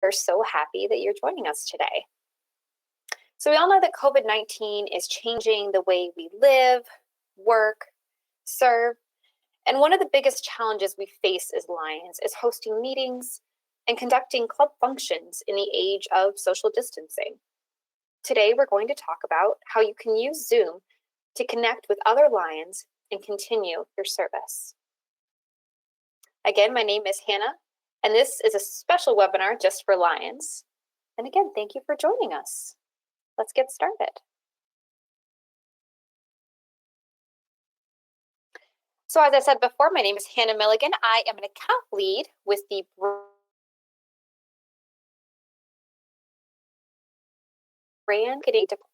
We're so happy that you're joining us today. So we all know that COVID-19 is changing the way we live, work, serve, and one of the biggest challenges we face as Lions is hosting meetings and conducting club functions in the age of social distancing. Today, we're going to talk about how you can use Zoom to connect with other Lions and continue your service. Again, my name is Hannah, and this is a special webinar just for Lions. And again, thank you for joining us. Let's get started. So as I said before, my name is Hannah Milligan. I am an account lead with the brand marketing department.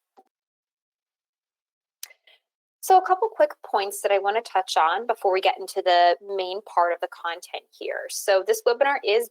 So a couple quick points that I want to touch on before we get into the main part of the content here. So this webinar is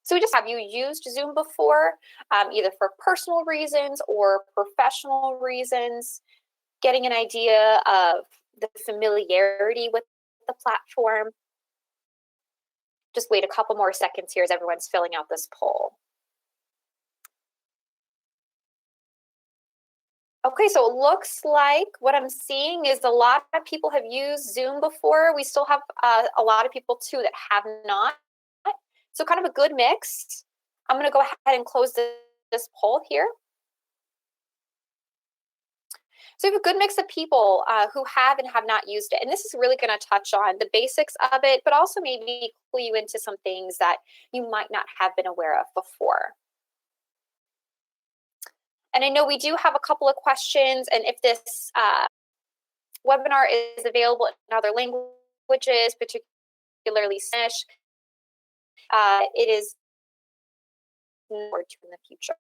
so we just have you used Zoom before, either for personal reasons or professional reasons, getting an idea of the familiarity with the platform. Just wait a couple more seconds here as everyone's filling out this poll. Okay, so it looks like what I'm seeing is a lot of people have used Zoom before. We still have a lot of people too that have not. So kind of a good mix. I'm going to go ahead and close this poll here. So we have a good mix of people who have and have not used it. And this is really going to touch on the basics of it, but also maybe clue you into some things that you might not have been aware of before. And I know we do have a couple of questions, and if this webinar is available in other languages, particularly Spanish, it is more to in the future.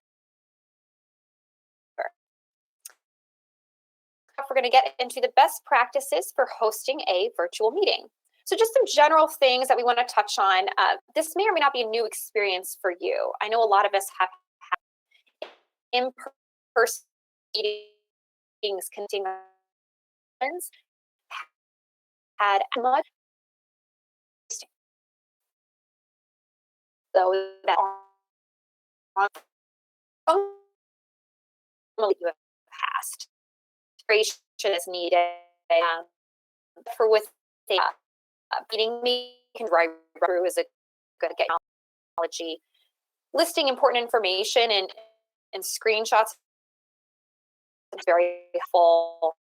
We're going to get into the best practices for hosting a virtual meeting. So just some general things that we want to touch on. This may or may not be a new experience for you. I know a lot of us have had in-person meetings, had much so that you have passed. Is needed for with the meeting me can drive through is a good technology. Listing important information and screenshots is very helpful.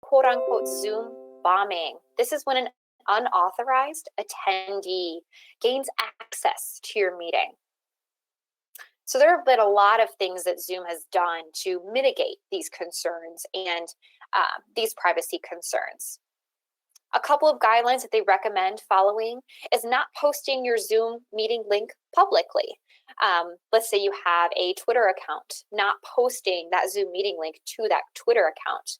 Quote unquote Zoom bombing. This is when an unauthorized attendee gains access to your meeting. So there have been a lot of things that Zoom has done to mitigate these concerns and these privacy concerns. A couple of guidelines that they recommend following is not posting your Zoom meeting link publicly. Let's say you have a Twitter account, not posting that Zoom meeting link to that Twitter account.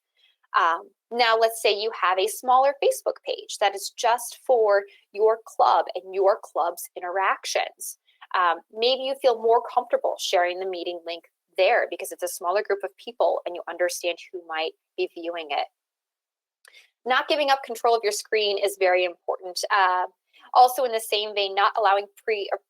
Now, let's say you have a smaller Facebook page that is just for your club and your club's interactions. Maybe you feel more comfortable sharing the meeting link there because it's a smaller group of people and you understand who might be viewing it. Not giving up control of your screen is very important. Also, in the same vein, not allowing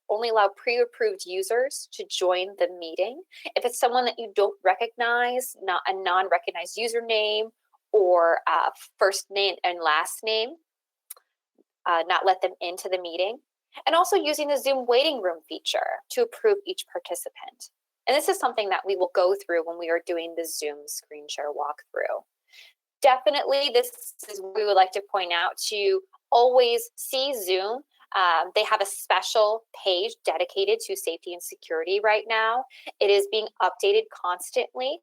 only allow pre-approved users to join the meeting. If it's someone that you don't recognize, not a non-recognized username or first name and last name, not let them into the meeting. And also using the Zoom waiting room feature to approve each participant. And this is something that we will go through when we are doing the Zoom screen share walkthrough. Definitely, this is what we would like to point out to always see Zoom. They have a special page dedicated to safety and security right now. It is being updated constantly.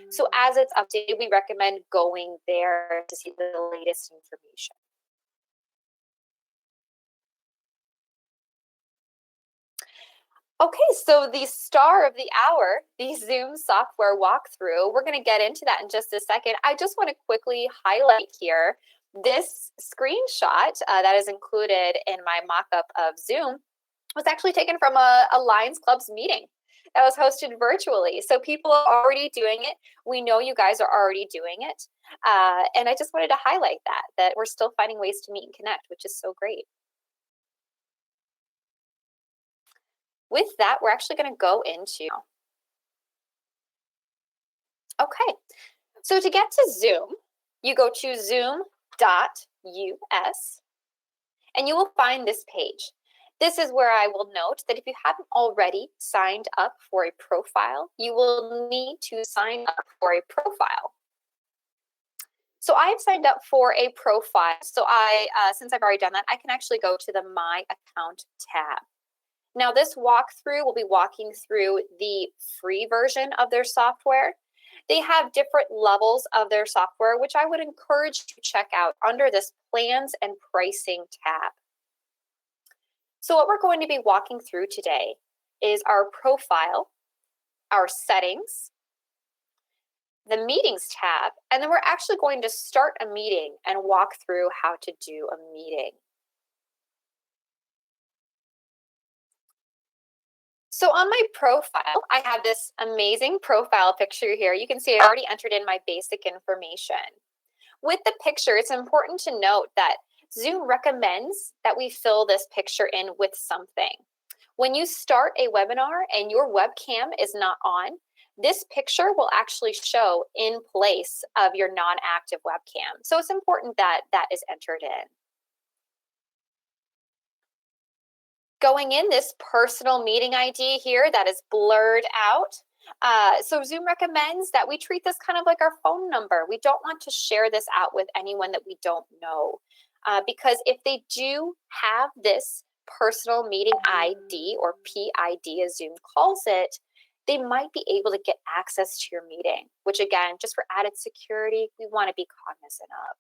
So as it's updated, we recommend going there to see the latest information. Okay, so the star of the hour, the Zoom software walkthrough, we're going to get into that in just a second. I just want to quickly highlight here this screenshot that is included in my mock-up of Zoom was actually taken from a Lions Club's meeting that was hosted virtually. So people are already doing it. We know you guys are already doing it. And I just wanted to highlight that we're still finding ways to meet and connect, which is so great. With that, we're actually going to go into, okay, so to get to Zoom, you go to zoom.us and you will find this page. This is where I will note that if you haven't already signed up for a profile, you will need to sign up for a profile. So I've signed up for a profile. So since I've already done that, I can actually go to the My Account tab. Now, this walkthrough will be walking through the free version of their software. They have different levels of their software, which I would encourage you to check out under this Plans and Pricing tab. So what we're going to be walking through today is our profile, our settings, the Meetings tab, and then we're actually going to start a meeting and walk through how to do a meeting. So on my profile, I have this amazing profile picture here. You can see I already entered in my basic information. With the picture, it's important to note that Zoom recommends that we fill this picture in with something. When you start a webinar and your webcam is not on, this picture will actually show in place of your non-active webcam. So it's important that that is entered in. Going in, this personal meeting ID here that is blurred out. So Zoom recommends that we treat this kind of like our phone number. We don't want to share this out with anyone that we don't know. Because if they do have this personal meeting ID or PID as Zoom calls it, they might be able to get access to your meeting, which again, just for added security, we want to be cognizant of.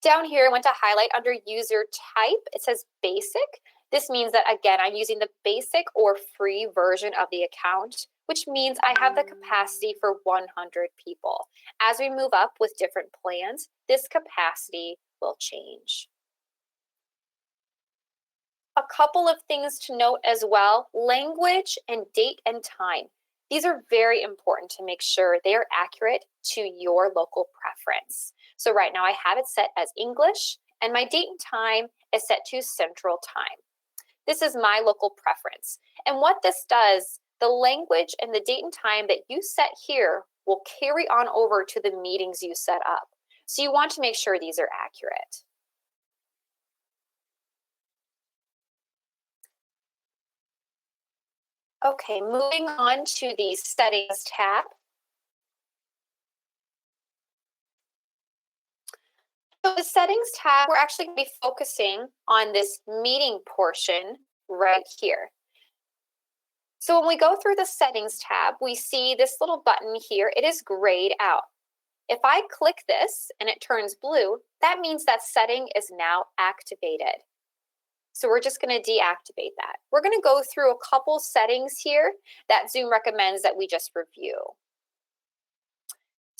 Down here, I want to highlight under user type, it says basic. This means that, again, I'm using the basic or free version of the account, which means I have the capacity for 100 people. As we move up with different plans, this capacity will change. A couple of things to note as well, language and date and time. These are very important to make sure they are accurate to your local preference. So right now I have it set as English and my date and time is set to Central Time. This is my local preference. And what this does, the language and the date and time that you set here will carry on over to the meetings you set up. So you want to make sure these are accurate. Okay, moving on to the Settings tab. So the Settings tab, we're actually going to be focusing on this meeting portion right here. So when we go through the Settings tab, we see this little button here. It is grayed out. If I click this and it turns blue, that means that setting is now activated. So we're just going to deactivate that. We're going to go through a couple settings here that Zoom recommends that we just review.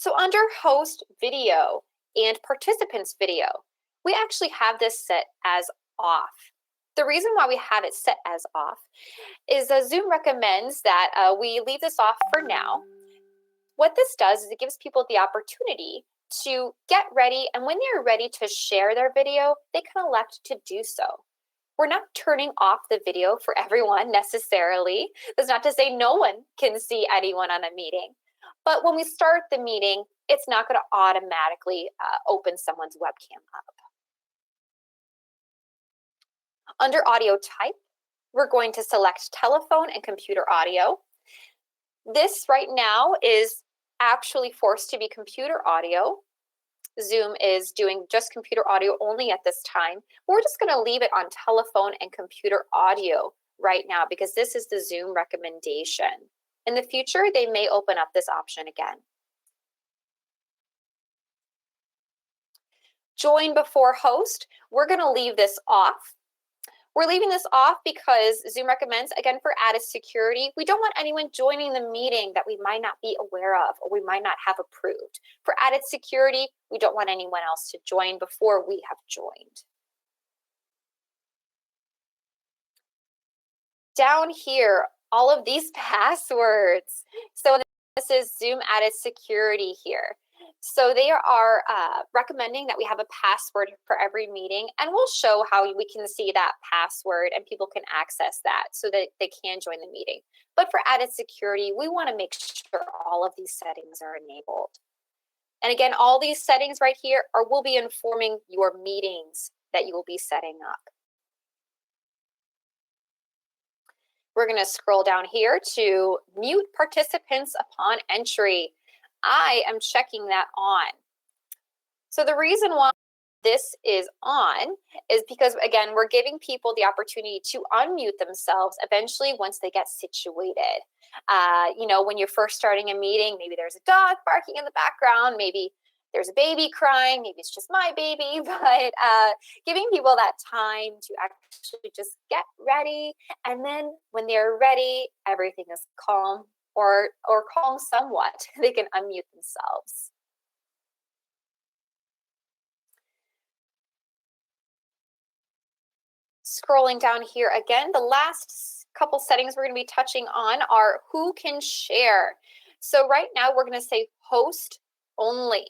So under host video and participants video, we actually have this set as off. The reason why we have it set as off is Zoom recommends that we leave this off for now. What this does is it gives people the opportunity to get ready, and when they're ready to share their video, they can elect to do so. We're not turning off the video for everyone necessarily. That's not to say no one can see anyone on a meeting. But when we start the meeting, it's not going to automatically open someone's webcam up. Under audio type, we're going to select telephone and computer audio. This right now is actually forced to be computer audio. Zoom is doing just computer audio only at this time. We're just going to leave it on telephone and computer audio right now because this is the Zoom recommendation. In the future, they may open up this option again. Join before host, we're going to leave this off. We're leaving this off because Zoom recommends, again, for added security, we don't want anyone joining the meeting that we might not be aware of or we might not have approved. For added security, we don't want anyone else to join before we have joined. Down here, all of these passwords. So this is Zoom added security here. So they are recommending that we have a password for every meeting, and we'll show how we can see that password and people can access that so that they can join the meeting. But for added security, we want to make sure all of these settings are enabled. And again, all these settings right here will be informing your meetings that you will be setting up. We're going to scroll down here to mute participants upon entry. I am checking that on. So the reason why this is on is because, again, we're giving people the opportunity to unmute themselves eventually once they get situated. You know, when you're first starting a meeting, maybe there's a dog barking in the background, maybe there's a baby crying, maybe it's just my baby, but giving people that time to actually just get ready. And then when they're ready, everything is calm. Or calm somewhat, they can unmute themselves. Scrolling down here again, the last couple settings we're going to be touching on are who can share. So right now we're going to say host only.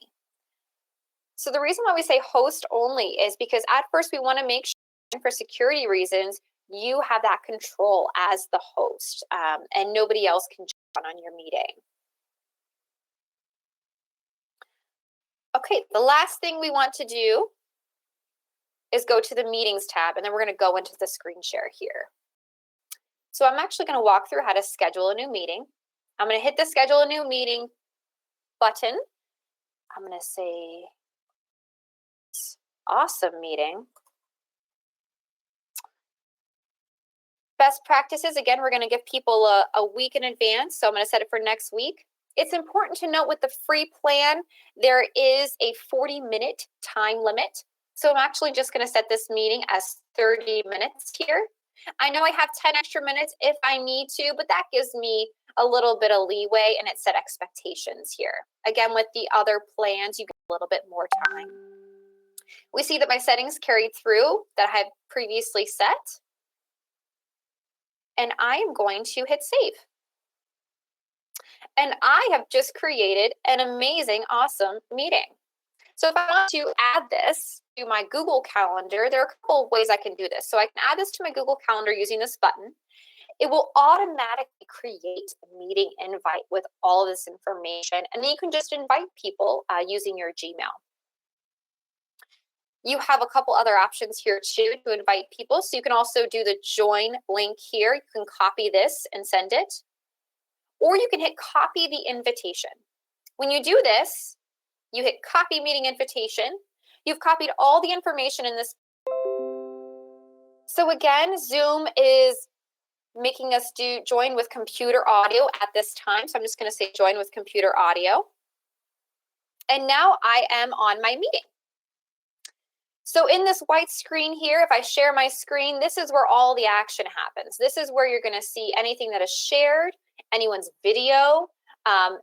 So the reason why we say host only is because at first we want to make sure, for security reasons, you have that control as the host, and nobody else can jump on your meeting. Okay, the last thing we want to do is go to the meetings tab, and then we're going to go into the screen share here. So I'm actually going to walk through how to schedule a new meeting. I'm going to hit the schedule a new meeting button. I'm going to say awesome meeting. Best practices, again, we're going to give people a week in advance. So I'm going to set it for next week. It's important to note with the free plan, there is a 40-minute time limit. So I'm actually just going to set this meeting as 30 minutes here. I know I have 10 extra minutes if I need to, but that gives me a little bit of leeway and it set expectations here. Again, with the other plans, you get a little bit more time. We see that my settings carried through that I had previously set. And I am going to hit save. And I have just created an amazing, awesome meeting. So if I want to add this to my Google Calendar, there are a couple of ways I can do this. So I can add this to my Google Calendar using this button. It will automatically create a meeting invite with all of this information. And then you can just invite people using your Gmail. You have a couple other options here too to invite people. So you can also do the join link here. You can copy this and send it. Or you can hit copy the invitation. When you do this, you hit copy meeting invitation. You've copied all the information in this. So again, Zoom is making us join with computer audio at this time. So I'm just going to say join with computer audio. And now I am on my meeting. So in this white screen here, if I share my screen, this is where all the action happens. This is where you're going to see anything that is shared, anyone's video,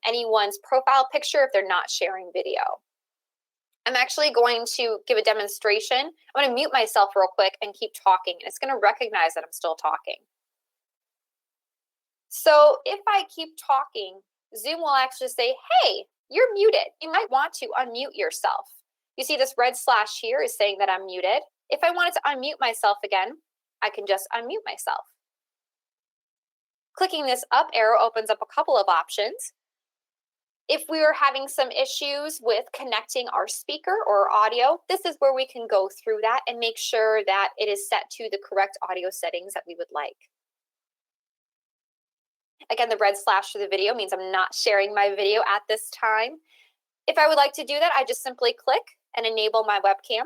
anyone's profile picture if they're not sharing video. I'm actually going to give a demonstration. I'm going to mute myself real quick and keep talking, and it's going to recognize that I'm still talking. So if I keep talking, Zoom will actually say, hey, you're muted. You might want to unmute yourself. You see this red slash here is saying that I'm muted. If I wanted to unmute myself again, I can just unmute myself. Clicking this up arrow opens up a couple of options. If we are having some issues with connecting our speaker or audio, this is where we can go through that and make sure that it is set to the correct audio settings that we would like. Again, the red slash for the video means I'm not sharing my video at this time. If I would like to do that, I just simply click and enable my webcam.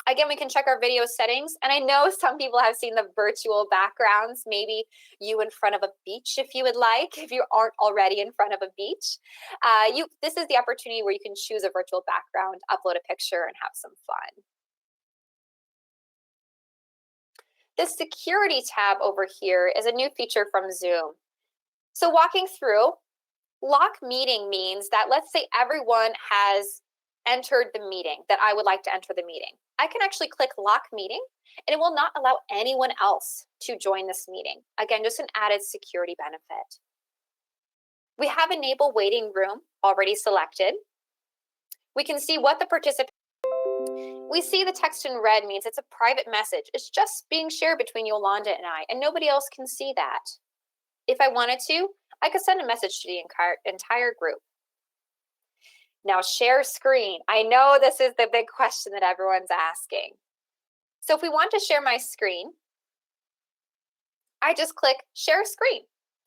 Again, we can check our video settings. And I know some people have seen the virtual backgrounds, maybe you in front of a beach if you would like, if you aren't already in front of a beach. This is the opportunity where you can choose a virtual background, upload a picture, and have some fun. This security tab over here is a new feature from Zoom. So walking through, lock meeting means that let's say everyone has entered the meeting, that I would like to enter the meeting. I can actually click lock meeting and it will not allow anyone else to join this meeting. Again, just an added security benefit. We have enable waiting room already selected. We can see what the participant. We see the text in red means it's a private message. It's just being shared between Yolanda and I, and nobody else can see that. If I wanted to, I could send a message to the entire group. Now, share screen. I know this is the big question that everyone's asking. So if we want to share my screen, I just click share screen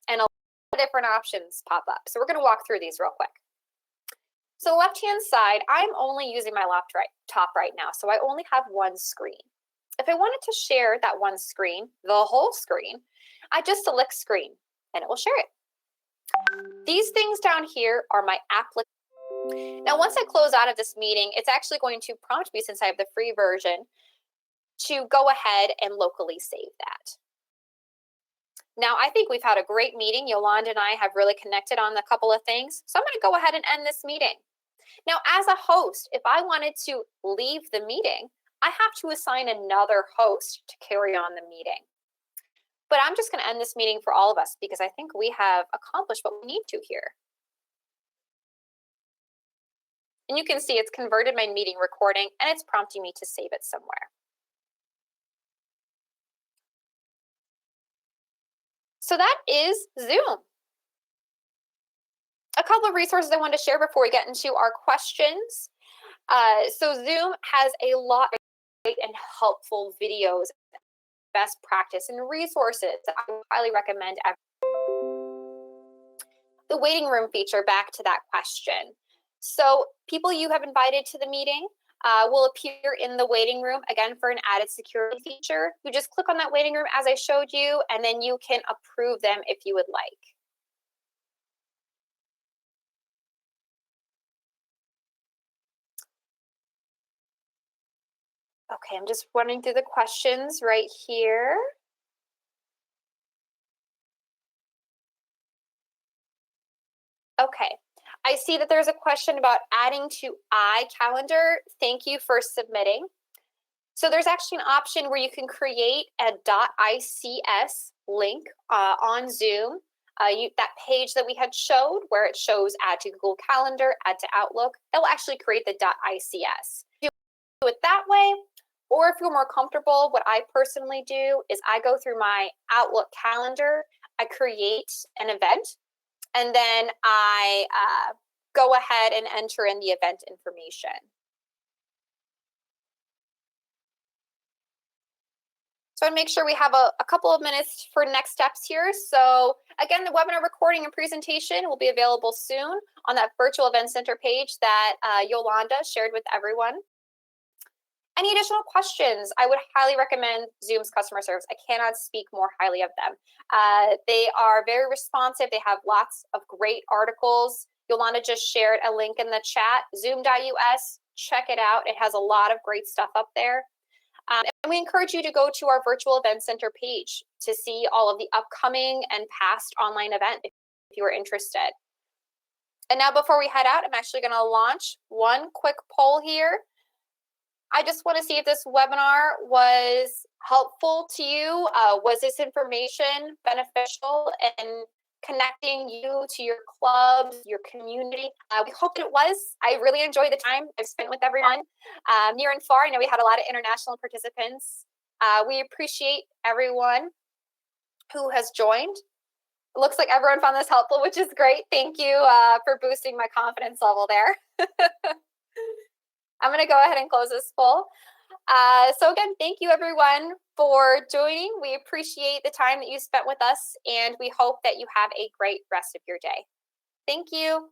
and a lot of different options pop up. So we're going to walk through these real quick. So left-hand side, I'm only using my laptop right now, so I only have one screen. If I wanted to share that one screen, the whole screen, I just select screen and it will share it. These things down here are my application. Now, once I close out of this meeting, it's actually going to prompt me, since I have the free version, to go ahead and locally save that. Now, I think we've had a great meeting. Yolanda and I have really connected on a couple of things. So I'm going to go ahead and end this meeting. Now, as a host, if I wanted to leave the meeting, I have to assign another host to carry on the meeting. But I'm just going to end this meeting for all of us because I think we have accomplished what we need to here. And you can see it's converted my meeting recording and it's prompting me to save it somewhere. So that is Zoom. A couple of resources I want to share before we get into our questions. So Zoom has a lot of great and helpful videos, best practice, and resources that I would highly recommend. The waiting room feature, back to that question. So people you have invited to the meeting will appear in the waiting room, again, for an added security feature. You just click on that waiting room as I showed you, and then you can approve them if you would like. Okay, I'm just running through the questions right here. Okay, I see that there's a question about adding to iCalendar. Thank you for submitting. So there's actually an option where you can create a .ics link on Zoom. That page that we had showed where it shows add to Google Calendar, add to Outlook, it will actually create the .ics. Do it that way, or if you're more comfortable, what I personally do is I go through my Outlook calendar, I create an event, and then I go ahead and enter in the event information. So I'd make sure we have a couple of minutes for next steps here. So again, the webinar recording and presentation will be available soon on that virtual event center page that Yolanda shared with everyone. Any additional questions? I would highly recommend Zoom's customer service. I cannot speak more highly of them. They are very responsive. They have lots of great articles. Yolanda just shared a link in the chat, zoom.us. Check it out. It has a lot of great stuff up there. And we encourage you to go to our virtual event center page to see all of the upcoming and past online events if you are interested. And now before we head out, I'm actually going to launch one quick poll here. I just want to see if this webinar was helpful to you. Was this information beneficial in connecting you to your clubs, your community? We hope it was. I really enjoyed the time I've spent with everyone near and far. I know we had a lot of international participants. We appreciate everyone who has joined. It looks like everyone found this helpful, which is great. Thank you for boosting my confidence level there. I'm going to go ahead and close this poll. So again, thank you everyone for joining. We appreciate the time that you spent with us, and we hope that you have a great rest of your day. Thank you.